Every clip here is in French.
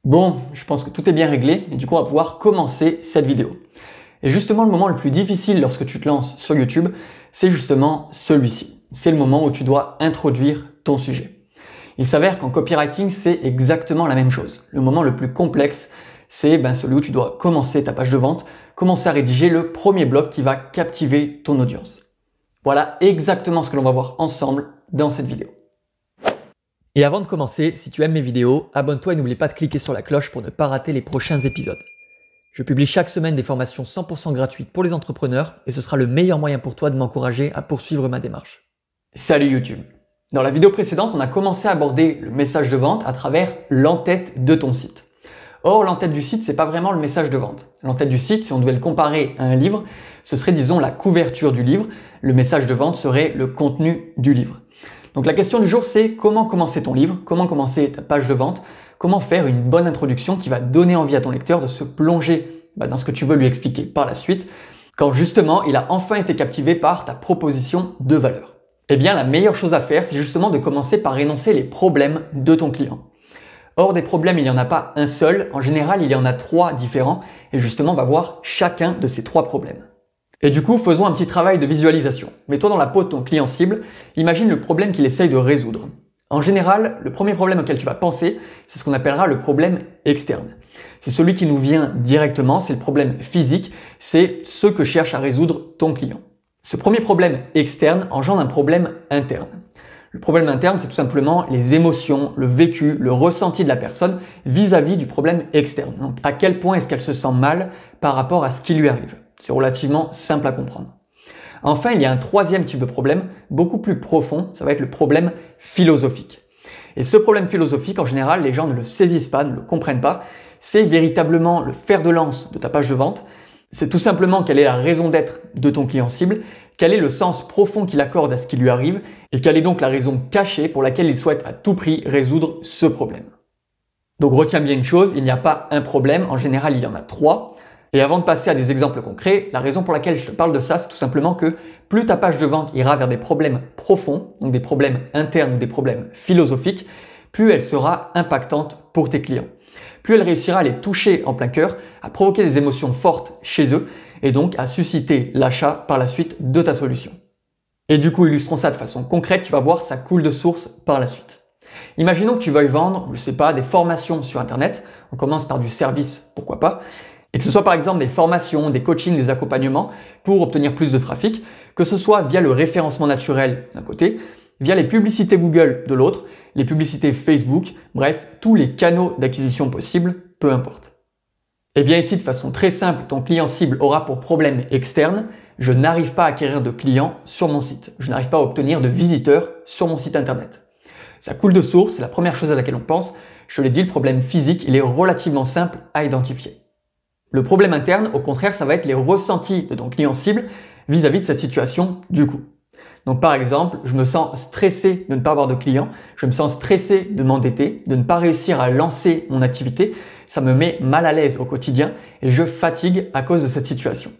Bon, je pense que tout est bien réglé et du coup on va pouvoir commencer cette vidéo. Et justement le moment le plus difficile lorsque tu te lances sur YouTube, c'est justement celui-ci. C'est le moment où tu dois introduire ton sujet. Il s'avère qu'en copywriting c'est exactement la même chose. Le moment le plus complexe, c'est celui où tu dois commencer ta page de vente, commencer à rédiger le premier bloc qui va captiver ton audience. Voilà exactement ce que l'on va voir ensemble dans cette vidéo. Et avant de commencer, si tu aimes mes vidéos, abonne-toi et n'oublie pas de cliquer sur la cloche pour ne pas rater les prochains épisodes. Je publie chaque semaine des formations 100% gratuites pour les entrepreneurs et ce sera le meilleur moyen pour toi de m'encourager à poursuivre ma démarche. Salut YouTube! Dans la vidéo précédente, on a commencé à aborder le message de vente à travers l'entête de ton site. Or, l'entête du site, c'est pas vraiment le message de vente. L'entête du site, si on devait le comparer à un livre, ce serait disons la couverture du livre. Le message de vente serait le contenu du livre. Donc la question du jour, c'est comment commencer ton livre, comment commencer ta page de vente, comment faire une bonne introduction qui va donner envie à ton lecteur de se plonger dans ce que tu veux lui expliquer par la suite, quand justement il a enfin été captivé par ta proposition de valeur. Eh bien la meilleure chose à faire, c'est justement de commencer par énoncer les problèmes de ton client. Or des problèmes, il n'y en a pas un seul, en général il y en a 3 différents, et justement on va voir chacun de ces 3 problèmes. Et du coup, faisons un petit travail de visualisation. Mets-toi dans la peau de ton client cible, imagine le problème qu'il essaye de résoudre. En général, le premier problème auquel tu vas penser, c'est ce qu'on appellera le problème externe. C'est celui qui nous vient directement, c'est le problème physique, c'est ce que cherche à résoudre ton client. Ce premier problème externe engendre un problème interne. Le problème interne, c'est tout simplement les émotions, le vécu, le ressenti de la personne vis-à-vis du problème externe. Donc, à quel point est-ce qu'elle se sent mal par rapport à ce qui lui arrive? C'est relativement simple à comprendre. Enfin, il y a un troisième type de problème, beaucoup plus profond, ça va être le problème philosophique. Et ce problème philosophique, en général, les gens ne le saisissent pas, ne le comprennent pas. C'est véritablement le fer de lance de ta page de vente. C'est tout simplement quelle est la raison d'être de ton client cible, quel est le sens profond qu'il accorde à ce qui lui arrive, et quelle est donc la raison cachée pour laquelle il souhaite à tout prix résoudre ce problème. Donc retiens bien une chose, il n'y a pas un problème, en général il y en a 3. Et avant de passer à des exemples concrets, la raison pour laquelle je te parle de ça, c'est tout simplement que plus ta page de vente ira vers des problèmes profonds, donc des problèmes internes ou des problèmes philosophiques, plus elle sera impactante pour tes clients. Plus elle réussira à les toucher en plein cœur, à provoquer des émotions fortes chez eux et donc à susciter l'achat par la suite de ta solution. Et du coup, illustrons ça de façon concrète, tu vas voir, ça coule de source par la suite. Imaginons que tu veuilles vendre, je sais pas, des formations sur Internet. On commence par du service, pourquoi pas. Et que ce soit par exemple des formations, des coachings, des accompagnements pour obtenir plus de trafic, que ce soit via le référencement naturel d'un côté, via les publicités Google de l'autre, les publicités Facebook, bref, tous les canaux d'acquisition possibles, peu importe. Et bien ici, de façon très simple, ton client cible aura pour problème externe, je n'arrive pas à acquérir de clients sur mon site, je n'arrive pas à obtenir de visiteurs sur mon site internet. Ça coule de source, c'est la première chose à laquelle on pense. Je te l'ai dit, le problème physique, il est relativement simple à identifier. Le problème interne, au contraire, ça va être les ressentis de ton client cible vis-à-vis de cette situation du coup. Donc par exemple, je me sens stressé de ne pas avoir de clients, je me sens stressé de m'endetter, de ne pas réussir à lancer mon activité, ça me met mal à l'aise au quotidien et je fatigue à cause de cette situation.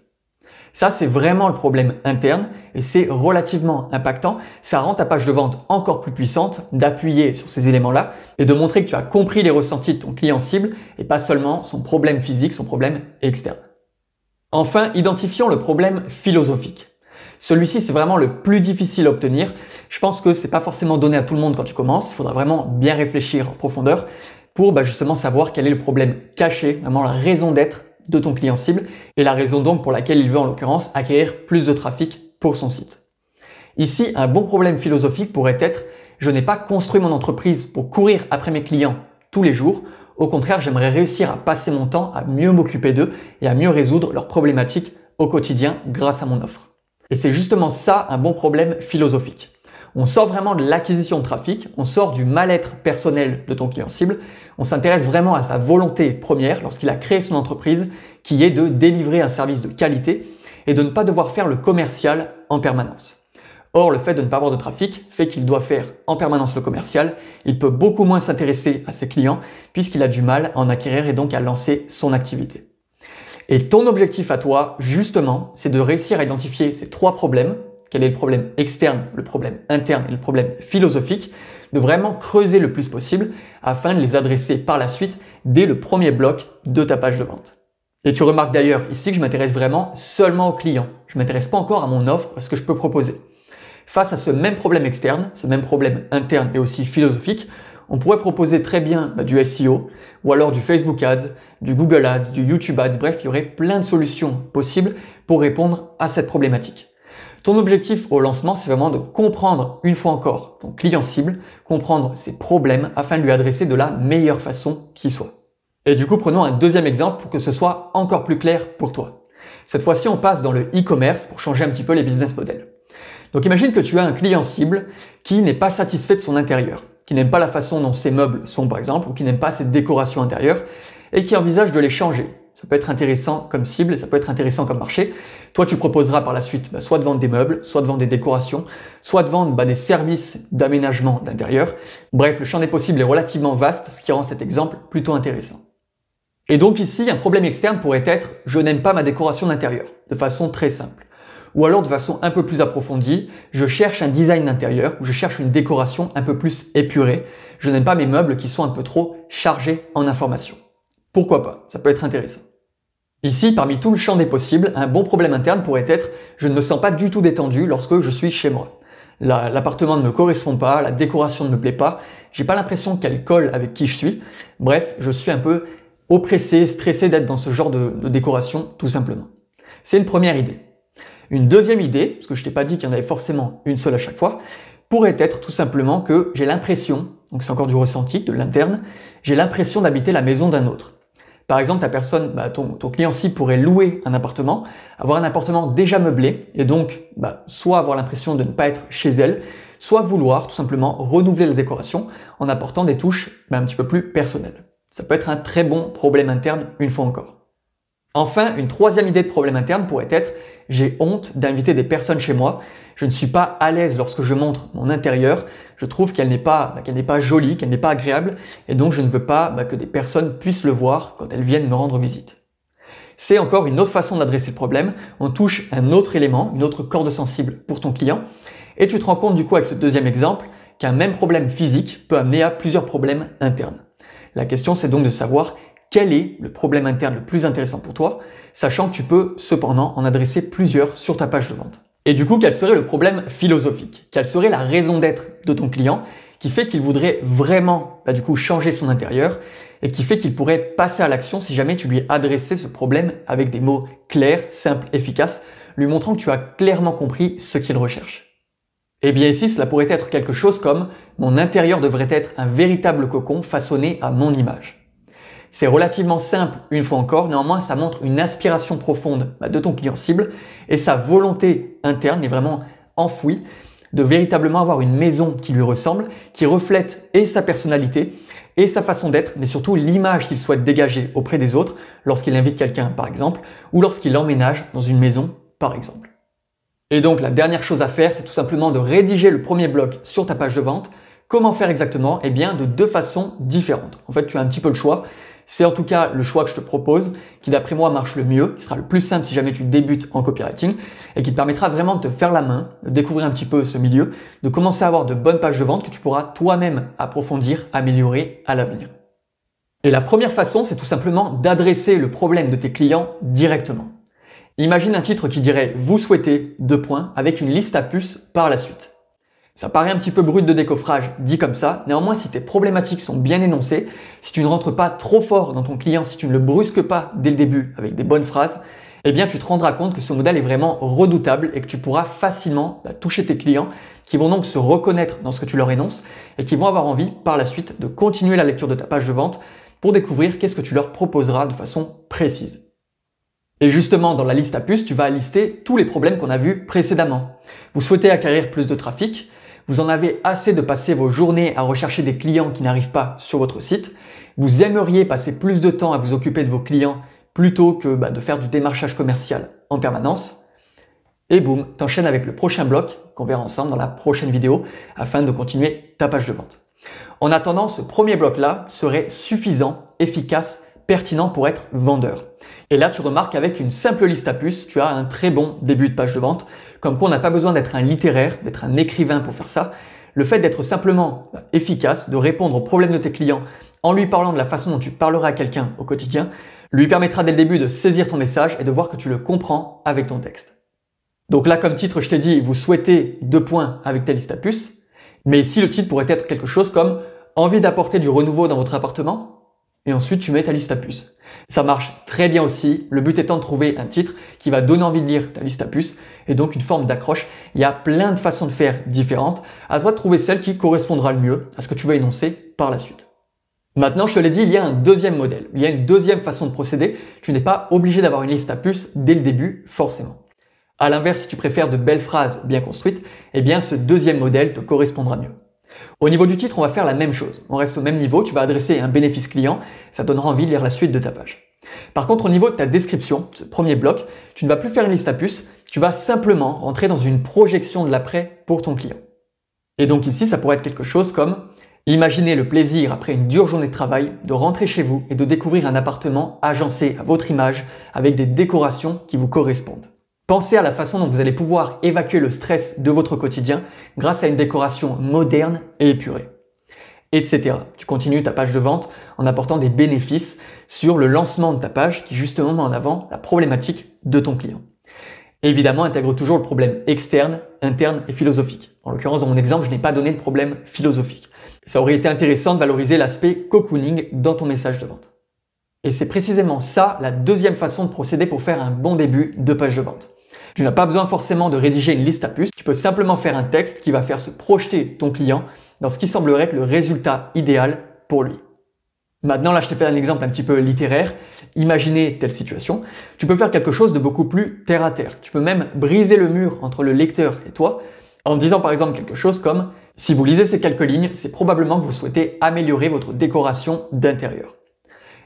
Ça, c'est vraiment le problème interne et c'est relativement impactant. Ça rend ta page de vente encore plus puissante d'appuyer sur ces éléments-là et de montrer que tu as compris les ressentis de ton client cible et pas seulement son problème physique, son problème externe. Enfin, identifions le problème philosophique. Celui-ci, c'est vraiment le plus difficile à obtenir. Je pense que c'est pas forcément donné à tout le monde quand tu commences. Il faudra vraiment bien réfléchir en profondeur pour justement savoir quel est le problème caché, vraiment la raison d'être de ton client cible et la raison donc pour laquelle il veut en l'occurrence acquérir plus de trafic pour son site. Ici, un bon problème philosophique pourrait être « je n'ai pas construit mon entreprise pour courir après mes clients tous les jours, au contraire j'aimerais réussir à passer mon temps à mieux m'occuper d'eux et à mieux résoudre leurs problématiques au quotidien grâce à mon offre ». Et c'est justement ça un bon problème philosophique. On sort vraiment de l'acquisition de trafic, on sort du mal-être personnel de ton client cible, on s'intéresse vraiment à sa volonté première lorsqu'il a créé son entreprise qui est de délivrer un service de qualité et de ne pas devoir faire le commercial en permanence. Or, le fait de ne pas avoir de trafic fait qu'il doit faire en permanence le commercial, il peut beaucoup moins s'intéresser à ses clients puisqu'il a du mal à en acquérir et donc à lancer son activité. Et ton objectif à toi, justement, c'est de réussir à identifier ces 3 problèmes. Quel est le problème externe, le problème interne et le problème philosophique de vraiment creuser le plus possible afin de les adresser par la suite dès le premier bloc de ta page de vente. Et tu remarques d'ailleurs ici que je m'intéresse vraiment seulement aux clients. Je ne m'intéresse pas encore à mon offre, à ce que je peux proposer. Face à ce même problème externe, ce même problème interne et aussi philosophique, on pourrait proposer très bien du SEO ou alors du Facebook Ads, du Google Ads, du YouTube Ads, bref, il y aurait plein de solutions possibles pour répondre à cette problématique. Ton objectif au lancement, c'est vraiment de comprendre une fois encore ton client cible, comprendre ses problèmes afin de lui adresser de la meilleure façon qui soit. Et du coup, prenons un deuxième exemple pour que ce soit encore plus clair pour toi. Cette fois-ci, on passe dans le e-commerce pour changer un petit peu les business models. Donc imagine que tu as un client cible qui n'est pas satisfait de son intérieur, qui n'aime pas la façon dont ses meubles sont par exemple, ou qui n'aime pas ses décorations intérieures et qui envisage de les changer. Ça peut être intéressant comme cible, ça peut être intéressant comme marché. Toi, tu proposeras par la suite soit de vendre des meubles, soit de vendre des décorations, soit de vendre des services d'aménagement d'intérieur. Bref, le champ des possibles est relativement vaste, ce qui rend cet exemple plutôt intéressant. Et donc ici, un problème externe pourrait être « je n'aime pas ma décoration d'intérieur » de façon très simple. Ou alors de façon un peu plus approfondie, je cherche un design d'intérieur ou je cherche une décoration un peu plus épurée. Je n'aime pas mes meubles qui sont un peu trop chargés en informations. Pourquoi pas? Ça peut être intéressant. Ici, parmi tout le champ des possibles, un bon problème interne pourrait être « je ne me sens pas du tout détendu lorsque je suis chez moi ». L'appartement ne me correspond pas, la décoration ne me plaît pas, j'ai pas l'impression qu'elle colle avec qui je suis. Bref, je suis un peu oppressé, stressé d'être dans ce genre de décoration, tout simplement. C'est une première idée. Une deuxième idée, parce que je t'ai pas dit qu'il y en avait forcément une seule à chaque fois, pourrait être tout simplement que j'ai l'impression, donc c'est encore du ressenti, de l'interne, j'ai l'impression d'habiter la maison d'un autre. Par exemple, ton client cible pourrait louer un appartement, avoir un appartement déjà meublé et donc soit avoir l'impression de ne pas être chez elle, soit vouloir tout simplement renouveler la décoration en apportant des touches un petit peu plus personnelles. Ça peut être un très bon problème interne une fois encore. Enfin, une troisième idée de problème interne pourrait être « j'ai honte d'inviter des personnes chez moi, je ne suis pas à l'aise lorsque je montre mon intérieur, je trouve qu'elle n'est pas jolie, qu'elle n'est pas agréable et donc je ne veux pas que des personnes puissent le voir quand elles viennent me rendre visite ». C'est encore une autre façon d'adresser le problème, on touche un autre élément, une autre corde sensible pour ton client et tu te rends compte du coup avec ce deuxième exemple qu'un même problème physique peut amener à plusieurs problèmes internes. La question c'est donc de savoir quel est le problème interne le plus intéressant pour toi, sachant que tu peux cependant en adresser plusieurs sur ta page de vente. Et du coup, quel serait le problème philosophique? Quelle serait la raison d'être de ton client qui fait qu'il voudrait vraiment changer son intérieur et qui fait qu'il pourrait passer à l'action si jamais tu lui adressais ce problème avec des mots clairs, simples, efficaces, lui montrant que tu as clairement compris ce qu'il recherche? Et bien ici, cela pourrait être quelque chose comme « mon intérieur devrait être un véritable cocon façonné à mon image ». C'est relativement simple une fois encore, néanmoins ça montre une aspiration profonde de ton client cible et sa volonté interne, mais vraiment enfouie, de véritablement avoir une maison qui lui ressemble, qui reflète et sa personnalité et sa façon d'être, mais surtout l'image qu'il souhaite dégager auprès des autres lorsqu'il invite quelqu'un par exemple, ou lorsqu'il emménage dans une maison par exemple. Et donc la dernière chose à faire, c'est tout simplement de rédiger le premier bloc sur ta page de vente. Comment faire exactement? Eh bien de deux façons différentes. En fait, tu as un petit peu le choix. C'est en tout cas le choix que je te propose, qui d'après moi marche le mieux, qui sera le plus simple si jamais tu débutes en copywriting et qui te permettra vraiment de te faire la main, de découvrir un petit peu ce milieu, de commencer à avoir de bonnes pages de vente que tu pourras toi-même approfondir, améliorer à l'avenir. Et la première façon, c'est tout simplement d'adresser le problème de tes clients directement. Imagine un titre qui dirait « Vous souhaitez » avec une liste à puces par la suite. Ça paraît un petit peu brut de décoffrage dit comme ça, néanmoins si tes problématiques sont bien énoncées, si tu ne rentres pas trop fort dans ton client, si tu ne le brusques pas dès le début avec des bonnes phrases, eh bien tu te rendras compte que ce modèle est vraiment redoutable et que tu pourras facilement toucher tes clients qui vont donc se reconnaître dans ce que tu leur énonces et qui vont avoir envie par la suite de continuer la lecture de ta page de vente pour découvrir qu'est-ce que tu leur proposeras de façon précise. Et justement, dans la liste à puces, tu vas lister tous les problèmes qu'on a vus précédemment. Vous souhaitez acquérir plus de trafic, vous en avez assez de passer vos journées à rechercher des clients qui n'arrivent pas sur votre site, vous aimeriez passer plus de temps à vous occuper de vos clients plutôt que de faire du démarchage commercial en permanence. Et boum, t'enchaînes avec le prochain bloc qu'on verra ensemble dans la prochaine vidéo afin de continuer ta page de vente. En attendant, ce premier bloc-là serait suffisant, efficace, pertinent pour être vendeur. Et là, tu remarques qu'avec une simple liste à puces, tu as un très bon début de page de vente. Comme quoi, on n'a pas besoin d'être un littéraire, d'être un écrivain pour faire ça. Le fait d'être simplement efficace, de répondre aux problèmes de tes clients en lui parlant de la façon dont tu parleras à quelqu'un au quotidien, lui permettra dès le début de saisir ton message et de voir que tu le comprends avec ton texte. Donc là, comme titre, je t'ai dit, vous souhaitez 2 points avec ta liste à puces. Mais ici, le titre pourrait être quelque chose comme « Envie d'apporter du renouveau dans votre appartement ?» et ensuite tu mets ta liste à puces. Ça marche très bien aussi, le but étant de trouver un titre qui va donner envie de lire ta liste à puces et donc une forme d'accroche. Il y a plein de façons de faire différentes, à toi de trouver celle qui correspondra le mieux à ce que tu vas énoncer par la suite. Maintenant, je te l'ai dit, il y a un deuxième modèle, il y a une deuxième façon de procéder. Tu n'es pas obligé d'avoir une liste à puces dès le début, forcément. À l'inverse, si tu préfères de belles phrases bien construites, eh bien ce deuxième modèle te correspondra mieux. Au niveau du titre, on va faire la même chose. On reste au même niveau, tu vas adresser un bénéfice client, ça donnera envie de lire la suite de ta page. Par contre, au niveau de ta description, ce premier bloc, tu ne vas plus faire une liste à puces, tu vas simplement rentrer dans une projection de l'après pour ton client. Et donc ici, ça pourrait être quelque chose comme « Imaginez le plaisir après une dure journée de travail de rentrer chez vous et de découvrir un appartement agencé à votre image avec des décorations qui vous correspondent. Pensez à la façon dont vous allez pouvoir évacuer le stress de votre quotidien grâce à une décoration moderne et épurée. » Etc. Tu continues ta page de vente en apportant des bénéfices sur le lancement de ta page qui justement met en avant la problématique de ton client. Évidemment, intègre toujours le problème externe, interne et philosophique. En l'occurrence, dans mon exemple, je n'ai pas donné de problème philosophique. Ça aurait été intéressant de valoriser l'aspect cocooning dans ton message de vente. Et c'est précisément ça la deuxième façon de procéder pour faire un bon début de page de vente. Tu n'as pas besoin forcément de rédiger une liste à puces, tu peux simplement faire un texte qui va faire se projeter ton client dans ce qui semblerait être le résultat idéal pour lui. Maintenant, là, je t'ai fait un exemple un petit peu littéraire. Imaginez telle situation. Tu peux faire quelque chose de beaucoup plus terre à terre. Tu peux même briser le mur entre le lecteur et toi en disant par exemple quelque chose comme « Si vous lisez ces quelques lignes, c'est probablement que vous souhaitez améliorer votre décoration d'intérieur. »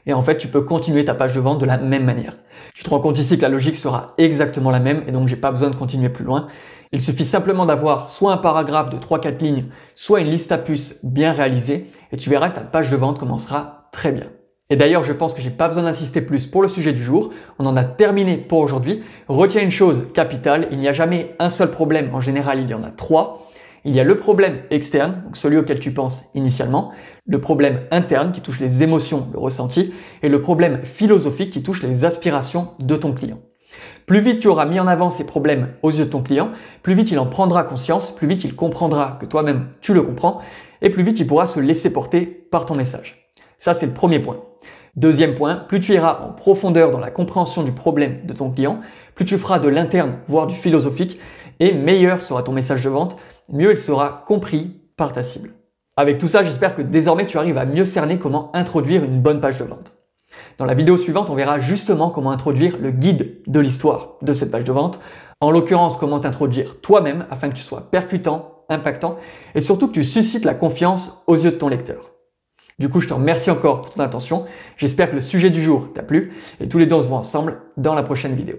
Et en fait, tu peux continuer ta page de vente de la même manière. Tu te rends compte ici que la logique sera exactement la même et donc j'ai pas besoin de continuer plus loin. Il suffit simplement d'avoir soit un paragraphe de 3-4 lignes, soit une liste à puces bien réalisée et tu verras que ta page de vente commencera très bien. Et d'ailleurs, je pense que j'ai pas besoin d'insister plus pour le sujet du jour. On en a terminé pour aujourd'hui. Retiens une chose capitale, il n'y a jamais un seul problème. En général, il y en a 3. Il y a le problème externe, donc celui auquel tu penses initialement, le problème interne qui touche les émotions, le ressenti, et le problème philosophique qui touche les aspirations de ton client. Plus vite tu auras mis en avant ces problèmes aux yeux de ton client, plus vite il en prendra conscience, plus vite il comprendra que toi-même tu le comprends, et plus vite il pourra se laisser porter par ton message. Ça, c'est le premier point. Deuxième point, plus tu iras en profondeur dans la compréhension du problème de ton client, plus tu feras de l'interne, voire du philosophique, et meilleur sera ton message de vente, mieux il sera compris par ta cible. Avec tout ça, j'espère que désormais tu arrives à mieux cerner comment introduire une bonne page de vente. Dans la vidéo suivante, on verra justement comment introduire le guide de l'histoire de cette page de vente, en l'occurrence comment t'introduire toi-même afin que tu sois percutant, impactant et surtout que tu suscites la confiance aux yeux de ton lecteur. Du coup, je te remercie encore pour ton attention, j'espère que le sujet du jour t'a plu et tous les deux on se voit ensemble dans la prochaine vidéo.